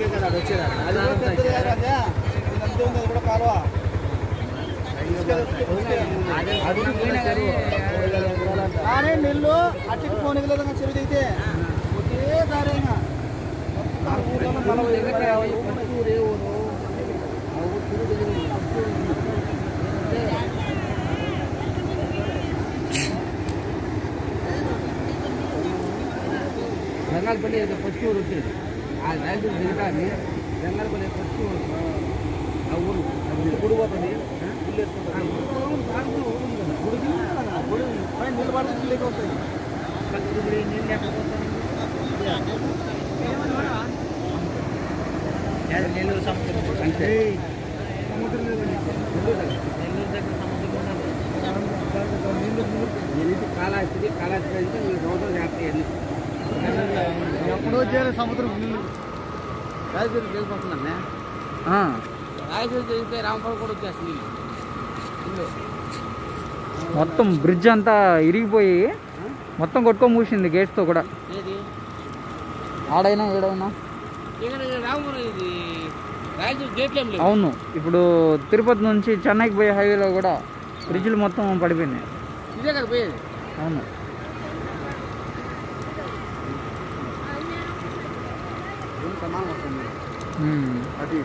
కదా వచ్చేది నీళ్ళు అట్టి పోనీలేదు చెరువు అయితే ఒకే దారైనా రంగాలపల్లి ఫస్ట్ ఊరు వచ్చేది ఆ రైతు దిగటాన్ని రంగాలపల్లి ఫస్ట్ ఊరు ఆ ఊరు గుడి పోతుంది నీళ్ళు పడితే నీళ్ళకి వస్తాయి నీళ్ళు లేకపోతే నెల్లూరు సముద్రం అంటే సముద్రం నెల్లూరు దగ్గర సముద్రం కాళహస్తి అయితే మీరు రోజు చేస్తాయి ఎప్పుడో చేయాలి సముద్రం నీళ్ళు రాజకీయ తెలిసిపోతుందన్న రాజకీయ తెలిస్తే రామపల్లి కూడా వచ్చేస్తుంది నీళ్ళు మొత్తం బ్రిడ్జ్ అంతా ఇరిగిపోయి మొత్తం కొట్టుకొని మూసింది గేట్స్తో కూడా ఆడైనా ఏడైనా అవును ఇప్పుడు తిరుపతి నుంచి చెన్నైకి పోయే హైవేలో కూడా బ్రిడ్జ్లు మొత్తం పడిపోయినాయి ఇదే కదా పోయేది అవును సమానం వస్తుంది అటు